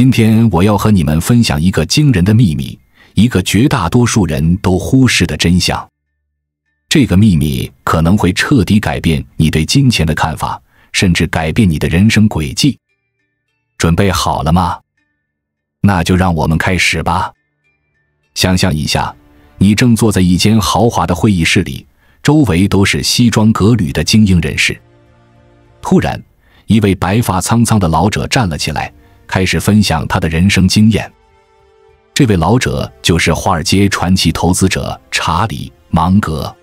今天我要和你们分享一个惊人的秘密，一个绝大多数人都忽视的真相。这个秘密可能会彻底改变你对金钱的看法，甚至改变你的人生轨迹。准备好了吗？那就让我们开始吧。想象一下，你正坐在一间豪华的会议室里，周围都是西装革履的精英人士。突然，一位白发苍苍的老者站了起来，开始分享他的人生经验。这位老者就是华尔街传奇投资者查理·芒格。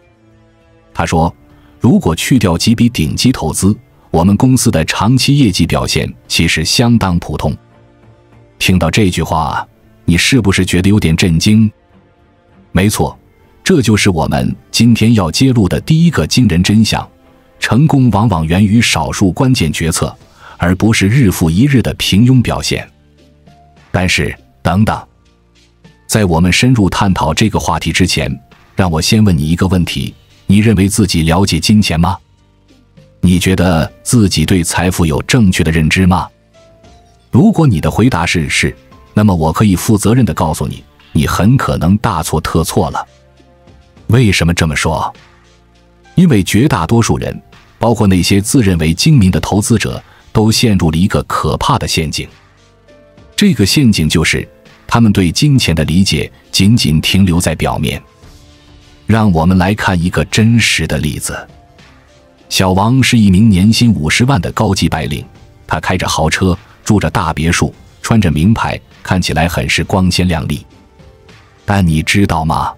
他说，如果去掉几笔顶级投资，我们公司的长期业绩表现其实相当普通。听到这句话，你是不是觉得有点震惊？没错，这就是我们今天要揭露的第一个惊人真相：成功往往源于少数关键决策，而不是日复一日的平庸表现。但是，等等，在我们深入探讨这个话题之前，让我先问你一个问题：你认为自己了解金钱吗？你觉得自己对财富有正确的认知吗？如果你的回答是是，那么我可以负责任地告诉你，你很可能大错特错了。为什么这么说？因为绝大多数人，包括那些自认为精明的投资者，都陷入了一个可怕的陷阱。这个陷阱就是他们对金钱的理解仅仅停留在表面。让我们来看一个真实的例子。小王是一名年薪50万的高级白领，他开着豪车，住着大别墅，穿着名牌，看起来很是光鲜亮丽。但你知道吗？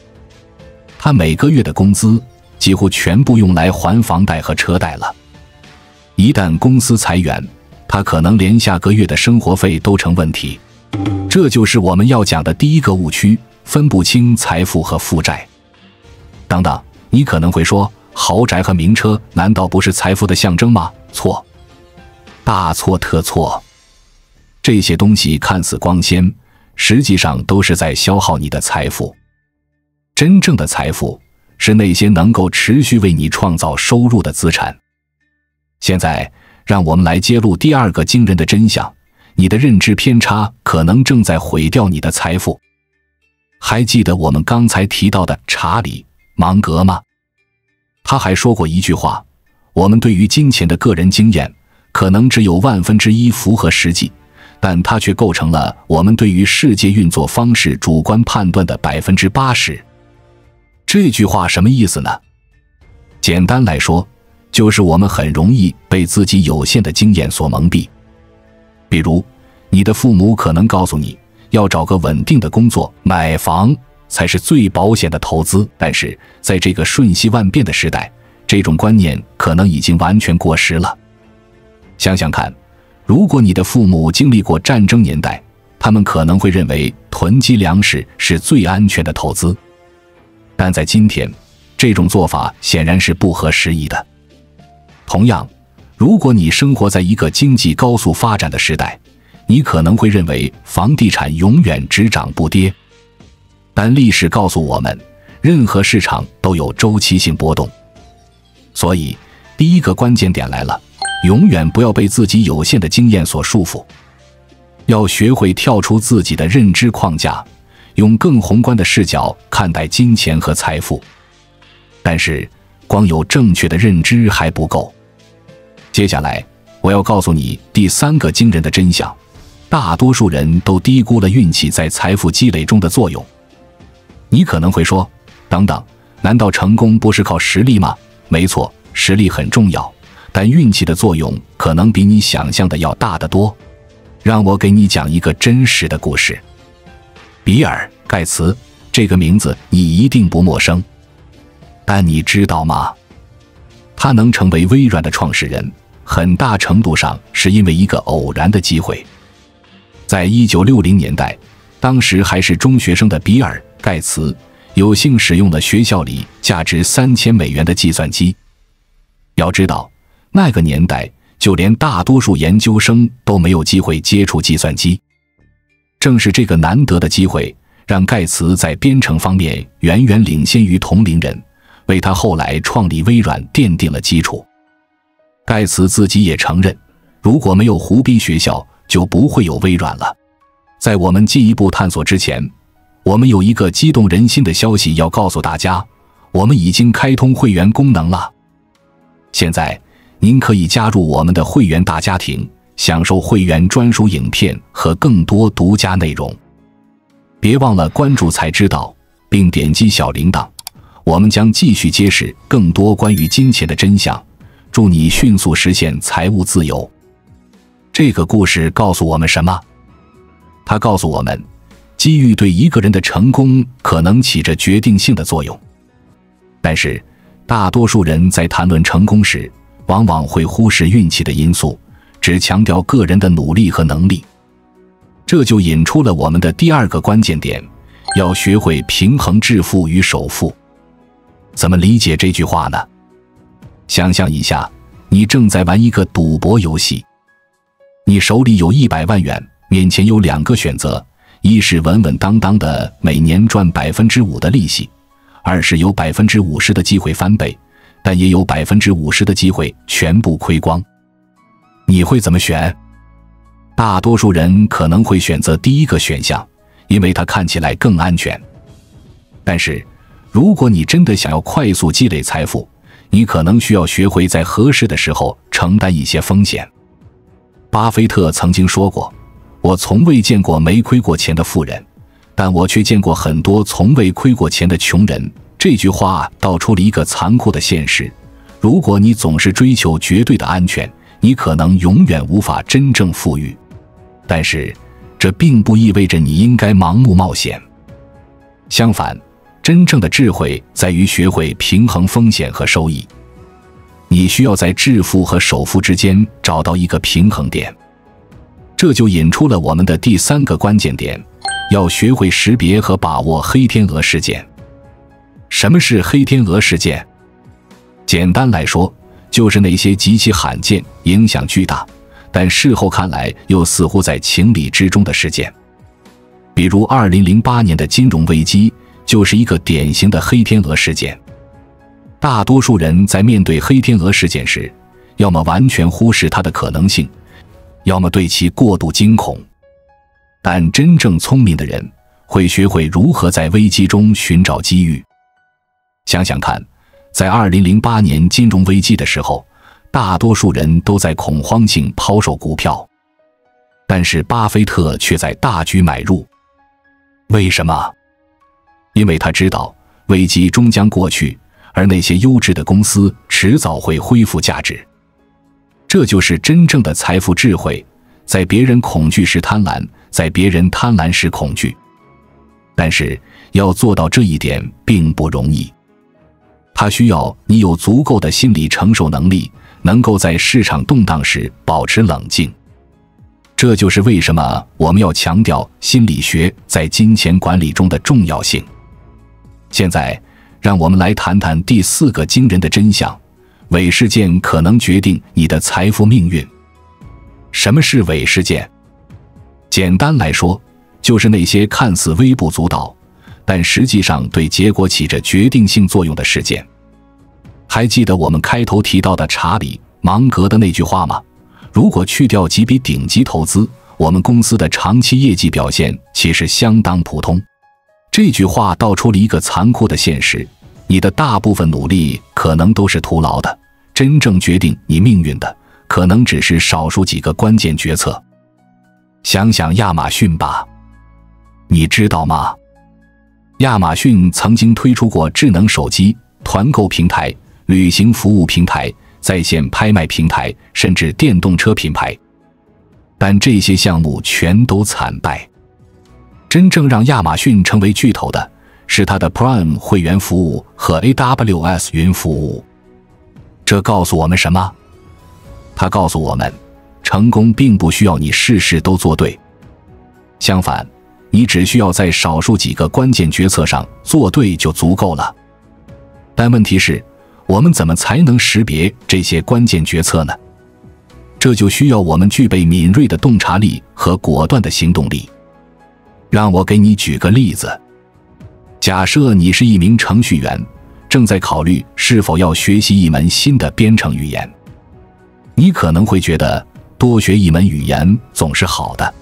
他每个月的工资几乎全部用来还房贷和车贷了。一旦公司裁员，他可能连下个月的生活费都成问题。这就是我们要讲的第一个误区：分不清财富和负债。等等，你可能会说，豪宅和名车难道不是财富的象征吗？错，大错特错。这些东西看似光鲜，实际上都是在消耗你的财富。真正的财富是那些能够持续为你创造收入的资产。现在，让我们来揭露第二个惊人的真相：你的认知偏差可能正在毁掉你的财富。还记得我们刚才提到的查理·芒格吗？他还说过一句话：我们对于金钱的个人经验可能只有1/1000符合实际，但它却构成了我们对于世界运作方式主观判断的80%。这句话什么意思呢？简单来说，就是我们很容易被自己有限的经验所蒙蔽。比如，你的父母可能告诉你，要找个稳定的工作，买房才是最保险的投资，但是在这个瞬息万变的时代，这种观念可能已经完全过时了。想想看，如果你的父母经历过战争年代，他们可能会认为囤积粮食是最安全的投资。但在今天，这种做法显然是不合时宜的。同样，如果你生活在一个经济高速发展的时代，你可能会认为房地产永远只涨不跌。但历史告诉我们，任何市场都有周期性波动。所以，第一个关键点来了，永远不要被自己有限的经验所束缚，要学会跳出自己的认知框架，用更宏观的视角看待金钱和财富。但是，光有正确的认知还不够。接下来，我要告诉你第三个惊人的真相：大多数人都低估了运气在财富积累中的作用。你可能会说，等等，难道成功不是靠实力吗？没错，实力很重要，但运气的作用可能比你想象的要大得多。让我给你讲一个真实的故事。比尔·盖茨，这个名字你一定不陌生。但你知道吗？他能成为微软的创始人，很大程度上是因为一个偶然的机会。在1960年代，当时还是中学生的比尔·盖茨有幸使用了学校里价值$3000的计算机。要知道，那个年代就连大多数研究生都没有机会接触计算机。正是这个难得的机会，让盖茨在编程方面远远领先于同龄人，为他后来创立微软奠定了基础。盖茨自己也承认，如果没有胡逼学校，就不会有微软了。在我们进一步探索之前，我们有一个激动人心的消息要告诉大家，我们已经开通会员功能了。现在您可以加入我们的会员大家庭，享受会员专属影片和更多独家内容。别忘了关注才知道，并点击小铃铛，我们将继续揭示更多关于金钱的真相，祝你迅速实现财务自由。这个故事告诉我们什么？它告诉我们，机遇对一个人的成功可能起着决定性的作用。但是，大多数人在谈论成功时，往往会忽视运气的因素，只强调个人的努力和能力。这就引出了我们的第二个关键点，要学会平衡致富与首富。怎么理解这句话呢？想象一下，你正在玩一个赌博游戏，你手里有100万元，面前有2个选择，一是稳稳当当的每年赚5%的利息，二是有50%的机会翻倍，但也有50%的机会全部亏光。你会怎么选？大多数人可能会选择第一个选项，因为它看起来更安全。但是，如果你真的想要快速积累财富，你可能需要学会在合适的时候承担一些风险。巴菲特曾经说过，我从未见过没亏过钱的富人，但我却见过很多从未亏过钱的穷人。这句话道出了一个残酷的现实，如果你总是追求绝对的安全，你可能永远无法真正富裕。但是，这并不意味着你应该盲目冒险。相反，真正的智慧在于学会平衡风险和收益。你需要在致富和首富之间找到一个平衡点。这就引出了我们的第3个关键点，要学会识别和把握黑天鹅事件。什么是黑天鹅事件？简单来说，就是那些极其罕见、影响巨大，但事后看来又似乎在情理之中的事件。比如2008年的金融危机就是一个典型的黑天鹅事件。大多数人在面对黑天鹅事件时，要么完全忽视它的可能性，要么对其过度惊恐。但真正聪明的人会学会如何在危机中寻找机遇。想想看，在2008年金融危机的时候，大多数人都在恐慌性抛售股票，但是巴菲特却在大举买入。为什么？因为他知道危机终将过去，而那些优质的公司迟早会恢复价值。这就是真正的财富智慧，在别人恐惧时贪婪，在别人贪婪时恐惧。但是要做到这一点并不容易，它需要你有足够的心理承受能力，能够在市场动荡时保持冷静。这就是为什么我们要强调心理学在金钱管理中的重要性。现在，让我们来谈谈第4个惊人的真相：伪事件可能决定你的财富命运。什么是伪事件？简单来说，就是那些看似微不足道，但实际上对结果起着决定性作用的事件。还记得我们开头提到的查理·芒格的那句话吗？如果去掉几笔顶级投资，我们公司的长期业绩表现其实相当普通。这句话道出了一个残酷的现实：你的大部分努力可能都是徒劳的，真正决定你命运的，可能只是少数几个关键决策。想想亚马逊吧，你知道吗？亚马逊曾经推出过智能手机、团购平台、旅行服务平台、在线拍卖平台，甚至电动车品牌。但这些项目全都惨败。真正让亚马逊成为巨头的是它的 Prime 会员服务和 AWS 云服务。这告诉我们什么？它告诉我们，成功并不需要你事事都做对。相反，你只需要在少数几个关键决策上做对就足够了。但问题是，我们怎么才能识别这些关键决策呢？这就需要我们具备敏锐的洞察力和果断的行动力。让我给你举个例子。假设你是一名程序员，正在考虑是否要学习一门新的编程语言。你可能会觉得多学一门语言总是好的，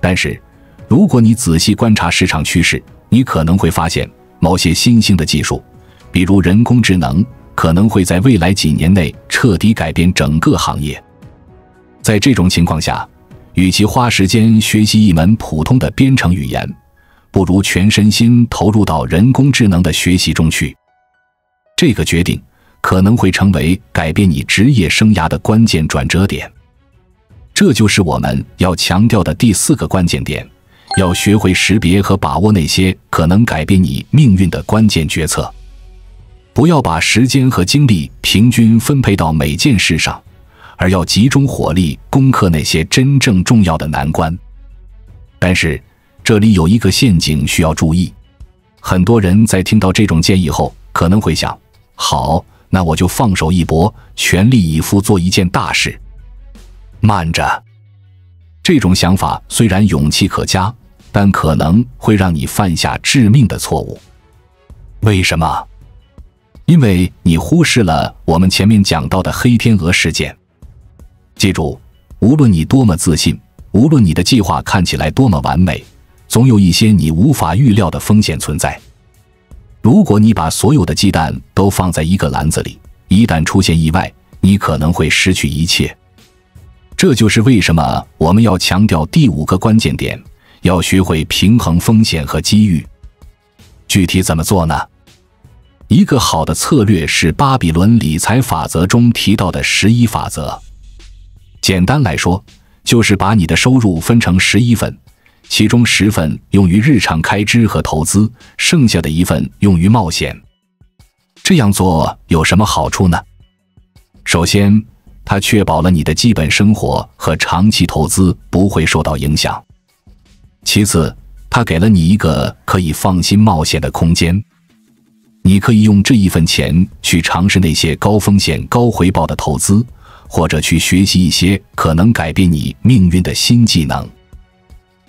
但是如果你仔细观察市场趋势，你可能会发现某些新兴的技术，比如人工智能，可能会在未来几年内彻底改变整个行业。在这种情况下，与其花时间学习一门普通的编程语言，不如全身心投入到人工智能的学习中去。这个决定可能会成为改变你职业生涯的关键转折点。这就是我们要强调的第4个关键点，要学会识别和把握那些可能改变你命运的关键决策。不要把时间和精力平均分配到每件事上，而要集中火力攻克那些真正重要的难关。但是，这里有一个陷阱需要注意。很多人在听到这种建议后，可能会想，好，那我就放手一搏，全力以赴做一件大事。慢着，这种想法虽然勇气可嘉，但可能会让你犯下致命的错误。为什么？因为你忽视了我们前面讲到的黑天鹅事件。记住，无论你多么自信，无论你的计划看起来多么完美，总有一些你无法预料的风险存在。如果你把所有的鸡蛋都放在一个篮子里，一旦出现意外，你可能会失去一切。这就是为什么我们要强调第5个关键点，要学会平衡风险和机遇。具体怎么做呢？一个好的策略是巴比伦理财法则中提到的11法则。简单来说，就是把你的收入分成11份，其中10份用于日常开支和投资，剩下的1份用于冒险。这样做有什么好处呢？首先，它确保了你的基本生活和长期投资不会受到影响。其次，它给了你一个可以放心冒险的空间。你可以用这1份钱去尝试那些高风险高回报的投资，或者去学习一些可能改变你命运的新技能。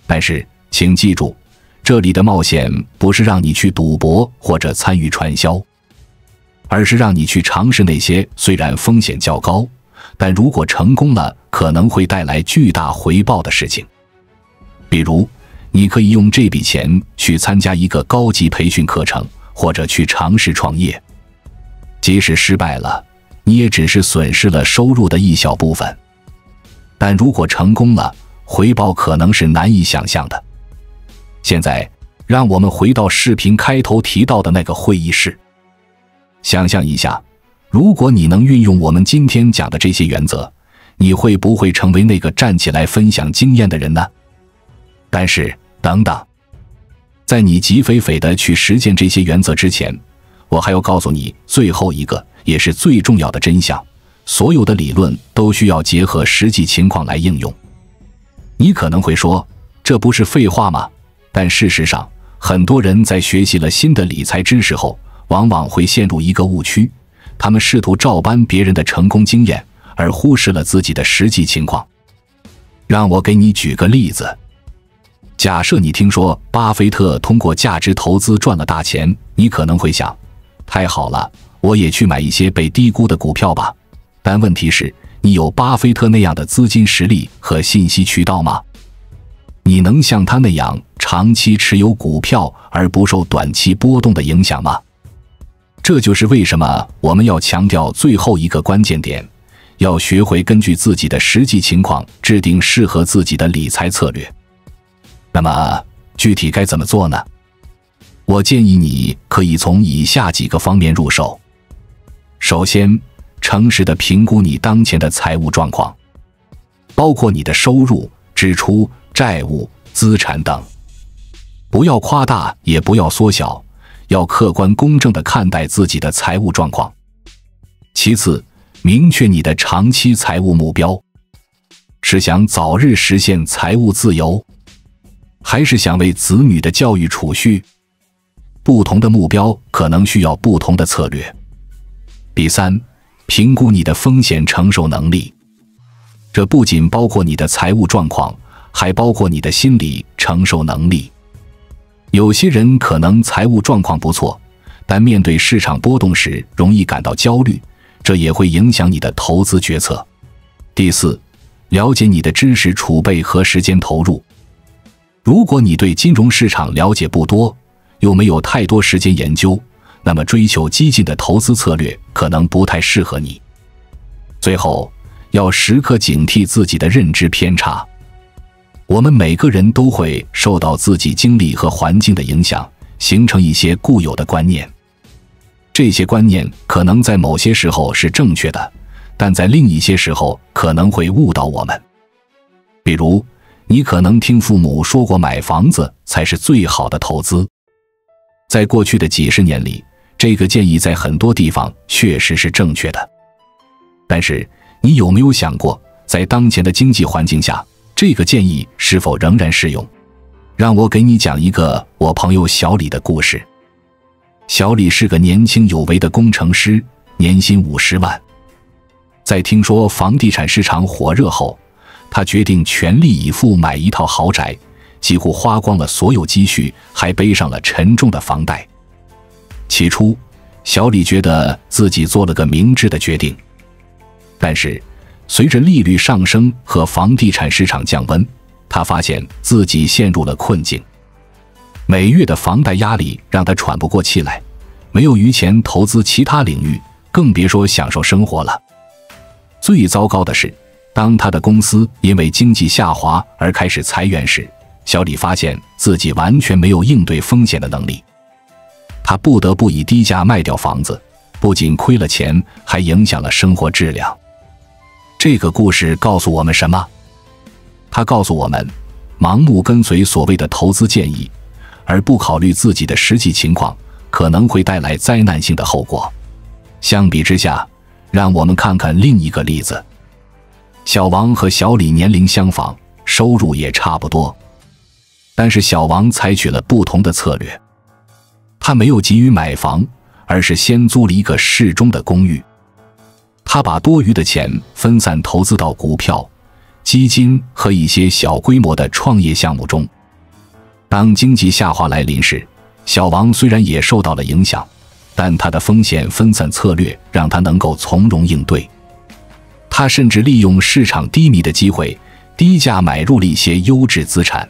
但是，请记住，这里的冒险不是让你去赌博或者参与传销，而是让你去尝试那些虽然风险较高，但如果成功了，可能会带来巨大回报的事情。比如，你可以用这笔钱去参加一个高级培训课程，或者去尝试创业。即使失败了，你也只是损失了收入的一小部分。但如果成功了，回报可能是难以想象的。现在，让我们回到视频开头提到的那个会议室。想象一下，如果你能运用我们今天讲的这些原则，你会不会成为那个站起来分享经验的人呢？但是，等等，在你急匪匪地去实践这些原则之前，我还要告诉你最后一个，也是最重要的真相：所有的理论都需要结合实际情况来应用。你可能会说，这不是废话吗？但事实上，很多人在学习了新的理财知识后，往往会陷入一个误区，他们试图照搬别人的成功经验，而忽视了自己的实际情况。让我给你举个例子。假设你听说巴菲特通过价值投资赚了大钱，你可能会想，太好了，我也去买一些被低估的股票吧。但问题是，你有巴菲特那样的资金实力和信息渠道吗？你能像他那样长期持有股票而不受短期波动的影响吗？这就是为什么我们要强调最后一个关键点，要学会根据自己的实际情况制定适合自己的理财策略。那么，具体该怎么做呢？我建议你可以从以下几个方面入手。首先，诚实地评估你当前的财务状况，包括你的收入、支出、债务、资产等。不要夸大，也不要缩小，要客观公正地看待自己的财务状况。其次，明确你的长期财务目标，是想早日实现财务自由，还是想为子女的教育储蓄？不同的目标可能需要不同的策略。第三，评估你的风险承受能力，这不仅包括你的财务状况，还包括你的心理承受能力。有些人可能财务状况不错，但面对市场波动时容易感到焦虑，这也会影响你的投资决策。第四，了解你的知识储备和时间投入。如果你对金融市场了解不多，又没有太多时间研究，那么追求激进的投资策略可能不太适合你。最后，要时刻警惕自己的认知偏差。我们每个人都会受到自己经历和环境的影响，形成一些固有的观念。这些观念可能在某些时候是正确的，但在另一些时候可能会误导我们。比如，你可能听父母说过买房子才是最好的投资。在过去的几十年里，这个建议在很多地方确实是正确的。但是，你有没有想过，在当前的经济环境下，这个建议是否仍然适用？让我给你讲一个我朋友小李的故事。小李是个年轻有为的工程师，年薪50万。在听说房地产市场火热后，他决定全力以赴买一套豪宅，几乎花光了所有积蓄，还背上了沉重的房贷。起初，小李觉得自己做了个明智的决定，但是随着利率上升和房地产市场降温，他发现自己陷入了困境。每月的房贷压力让他喘不过气来，没有余钱投资其他领域，更别说享受生活了。最糟糕的是，当他的公司因为经济下滑而开始裁员时，小李发现自己完全没有应对风险的能力。他不得不以低价卖掉房子，不仅亏了钱，还影响了生活质量。这个故事告诉我们什么？它告诉我们，盲目跟随所谓的投资建议，而不考虑自己的实际情况，可能会带来灾难性的后果。相比之下，让我们看看另一个例子。小王和小李年龄相仿，收入也差不多，但是小王采取了不同的策略。他没有急于买房，而是先租了一个适中的公寓。他把多余的钱分散投资到股票、基金和一些小规模的创业项目中。当经济下滑来临时，小王虽然也受到了影响，但他的风险分散策略让他能够从容应对。他甚至利用市场低迷的机会，低价买入了一些优质资产。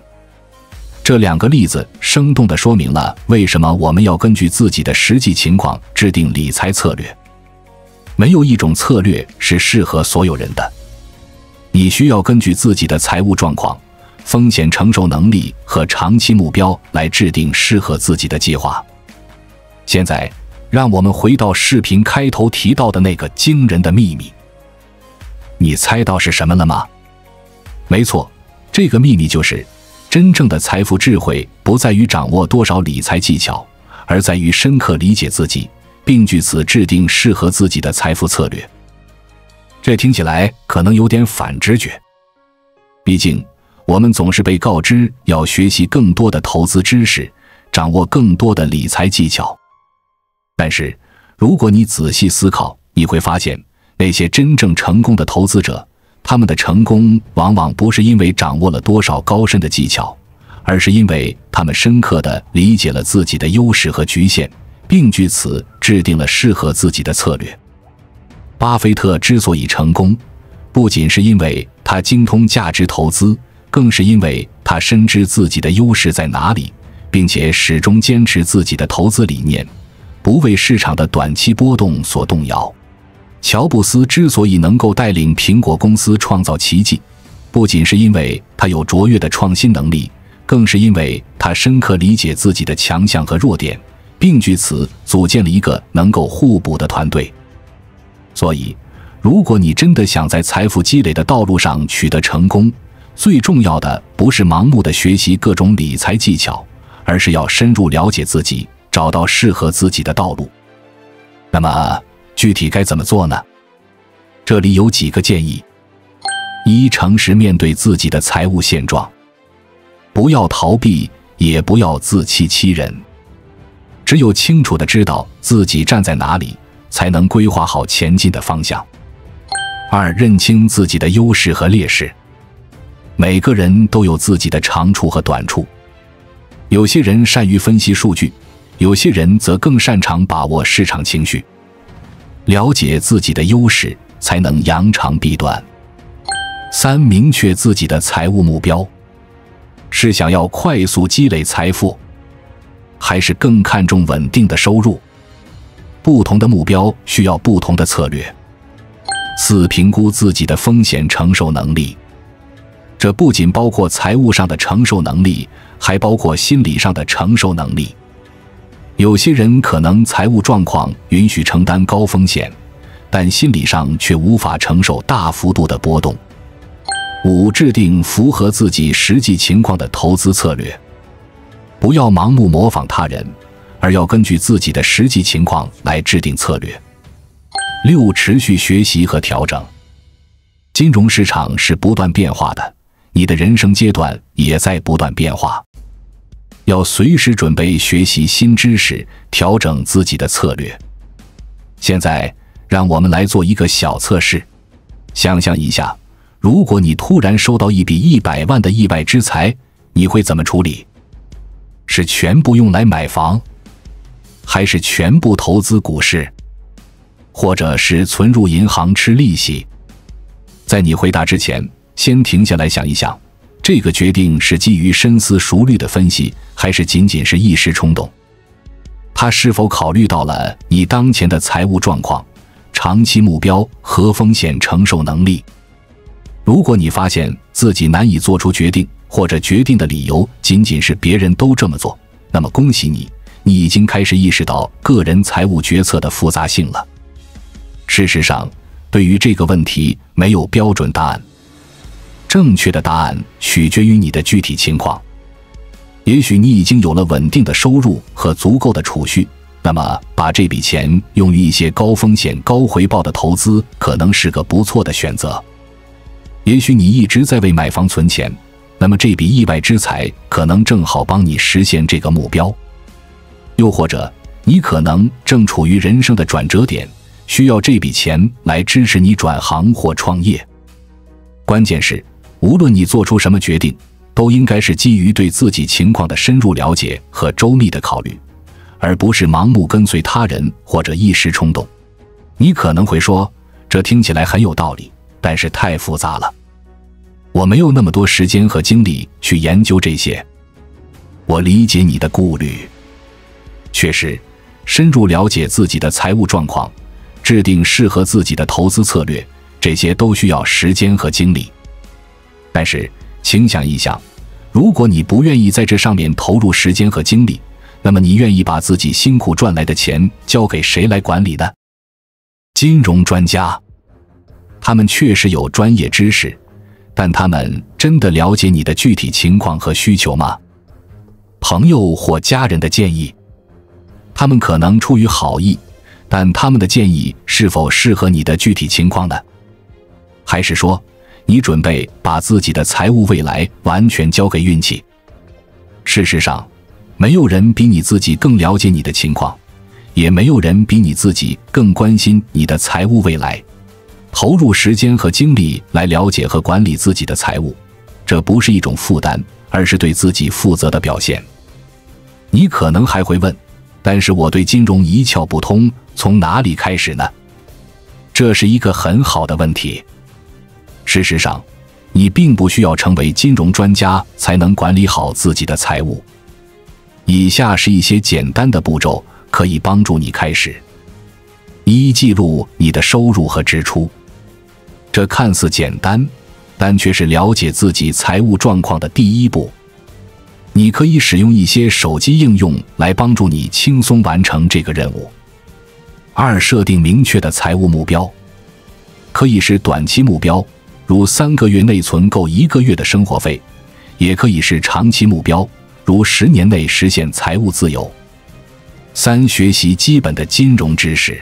这两个例子生动地说明了为什么我们要根据自己的实际情况制定理财策略。没有一种策略是适合所有人的。你需要根据自己的财务状况、风险承受能力和长期目标来制定适合自己的计划。现在，让我们回到视频开头提到的那个惊人的秘密。你猜到是什么了吗？没错，这个秘密就是真正的财富智慧不在于掌握多少理财技巧，而在于深刻理解自己，并据此制定适合自己的财富策略。这听起来可能有点反直觉，毕竟我们总是被告知要学习更多的投资知识，掌握更多的理财技巧。但是，如果你仔细思考，你会发现，那些真正成功的投资者，他们的成功往往不是因为掌握了多少高深的技巧，而是因为他们深刻地理解了自己的优势和局限，并据此制定了适合自己的策略。巴菲特之所以成功，不仅是因为他精通价值投资，更是因为他深知自己的优势在哪里，并且始终坚持自己的投资理念，不为市场的短期波动所动摇。乔布斯之所以能够带领苹果公司创造奇迹，不仅是因为他有卓越的创新能力，更是因为他深刻理解自己的强项和弱点，并据此组建了一个能够互补的团队。所以，如果你真的想在财富积累的道路上取得成功，最重要的不是盲目的学习各种理财技巧，而是要深入了解自己，找到适合自己的道路。那么，具体该怎么做呢？这里有几个建议：一、诚实面对自己的财务现状，不要逃避，也不要自欺欺人。只有清楚地知道自己站在哪里，才能规划好前进的方向。二、认清自己的优势和劣势。每个人都有自己的长处和短处，有些人善于分析数据，有些人则更擅长把握市场情绪。了解自己的优势，才能扬长避短。三、明确自己的财务目标。是想要快速积累财富，还是更看重稳定的收入？不同的目标需要不同的策略。4、评估自己的风险承受能力。这不仅包括财务上的承受能力，还包括心理上的承受能力。有些人可能财务状况允许承担高风险，但心理上却无法承受大幅度的波动。5、制定符合自己实际情况的投资策略。不要盲目模仿他人，而要根据自己的实际情况来制定策略。6、持续学习和调整。金融市场是不断变化的，你的人生阶段也在不断变化，要随时准备学习新知识，调整自己的策略。现在，让我们来做一个小测试。想象一下，如果你突然收到一笔100万的意外之财，你会怎么处理？是全部用来买房，还是全部投资股市，或者是存入银行吃利息？在你回答之前，先停下来想一想，这个决定是基于深思熟虑的分析，还是仅仅是一时冲动？它是否考虑到了你当前的财务状况、长期目标和风险承受能力？如果你发现自己难以做出决定，或者决定的理由仅仅是别人都这么做，那么恭喜你，你已经开始意识到个人财务决策的复杂性了。事实上，对于这个问题没有标准答案，正确的答案取决于你的具体情况。也许你已经有了稳定的收入和足够的储蓄，那么把这笔钱用于一些高风险高回报的投资可能是个不错的选择。也许你一直在为买房存钱，那么这笔意外之财可能正好帮你实现这个目标。又或者你可能正处于人生的转折点，需要这笔钱来支持你转行或创业。关键是，无论你做出什么决定，都应该是基于对自己情况的深入了解和周密的考虑，而不是盲目跟随他人或者一时冲动。你可能会说，这听起来很有道理，但是太复杂了，我没有那么多时间和精力去研究这些。我理解你的顾虑。确实，深入了解自己的财务状况，制定适合自己的投资策略，这些都需要时间和精力。但是，请想一想，如果你不愿意在这上面投入时间和精力，那么你愿意把自己辛苦赚来的钱交给谁来管理呢？金融专家。他们确实有专业知识，但他们真的了解你的具体情况和需求吗？朋友或家人的建议，他们可能出于好意，但他们的建议是否适合你的具体情况呢？还是说，你准备把自己的财务未来完全交给运气？事实上，没有人比你自己更了解你的情况，也没有人比你自己更关心你的财务未来。投入时间和精力来了解和管理自己的财务，这不是一种负担，而是对自己负责的表现。你可能还会问，但是我对金融一窍不通，从哪里开始呢？这是一个很好的问题。事实上，你并不需要成为金融专家才能管理好自己的财务。以下是一些简单的步骤，可以帮助你开始。1、记录你的收入和支出。这看似简单，但却是了解自己财务状况的第一步。你可以使用一些手机应用来帮助你轻松完成这个任务。2、设定明确的财务目标。可以是短期目标，如3个月内存够1个月的生活费，也可以是长期目标，如10年内实现财务自由。3、学习基本的金融知识。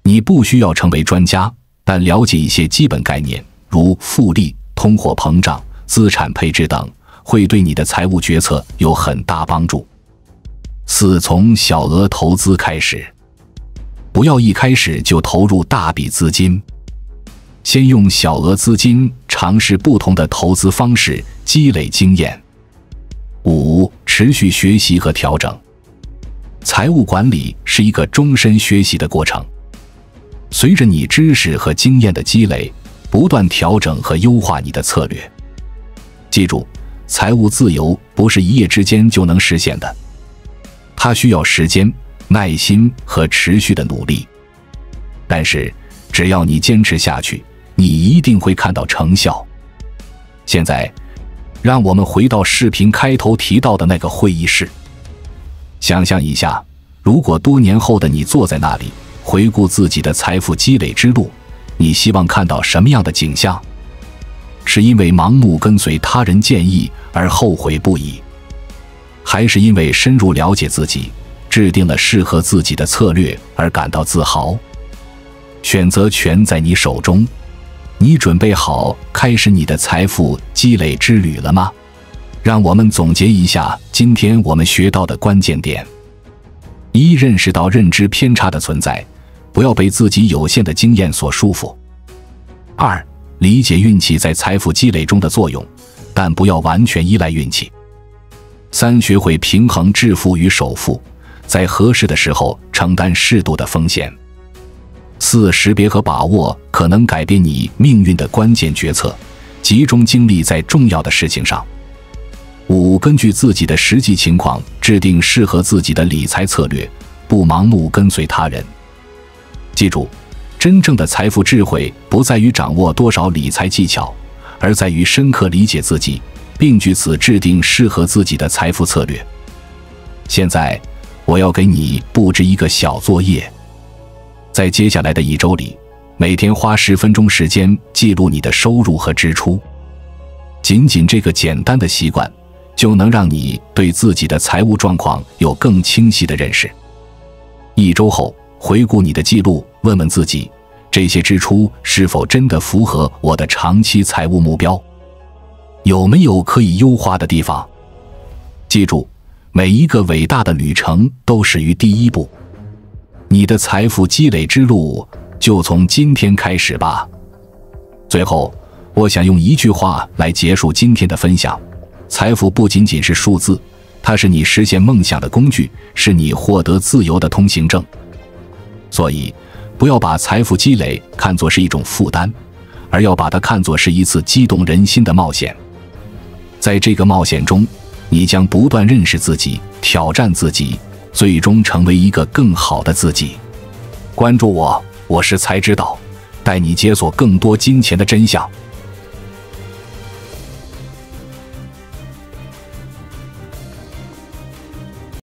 你不需要成为专家，但了解一些基本概念，如复利、通货膨胀、资产配置等，会对你的财务决策有很大帮助。4、从小额投资开始。不要一开始就投入大笔资金，先用小额资金尝试不同的投资方式，积累经验。5、持续学习和调整。财务管理是一个终身学习的过程。随着你知识和经验的积累，不断调整和优化你的策略。记住，财务自由不是一夜之间就能实现的，它需要时间、耐心和持续的努力。但是，只要你坚持下去，你一定会看到成效。现在，让我们回到视频开头提到的那个会议室。想象一下，如果多年后的你坐在那里，回顾自己的财富积累之路，你希望看到什么样的景象？是因为盲目跟随他人建议而后悔不已，还是因为深入了解自己，制定了适合自己的策略而感到自豪？选择权在你手中，你准备好开始你的财富积累之旅了吗？让我们总结一下今天我们学到的关键点：一、认识到认知偏差的存在，不要被自己有限的经验所束缚；二、理解运气在财富积累中的作用，但不要完全依赖运气；三、学会平衡致富与首富，在合适的时候承担适度的风险；四、识别和把握可能改变你命运的关键决策，集中精力在重要的事情上；五、根据自己的实际情况制定适合自己的理财策略，不盲目跟随他人。记住，真正的财富智慧不在于掌握多少理财技巧，而在于深刻理解自己，并据此制定适合自己的财富策略。现在，我要给你布置一个小作业。在接下来的一周里，每天花10分钟时间记录你的收入和支出。仅仅这个简单的习惯，就能让你对自己的财务状况有更清晰的认识。一周后，回顾你的记录，问问自己，这些支出是否真的符合我的长期财务目标？有没有可以优化的地方？记住，每一个伟大的旅程都始于第一步。你的财富积累之路就从今天开始吧。最后，我想用一句话来结束今天的分享：财富不仅仅是数字，它是你实现梦想的工具，是你获得自由的通行证。所以，不要把财富积累看作是一种负担，而要把它看作是一次激动人心的冒险。在这个冒险中，你将不断认识自己，挑战自己，最终成为一个更好的自己。关注我，我是财之道，带你解锁更多金钱的真相。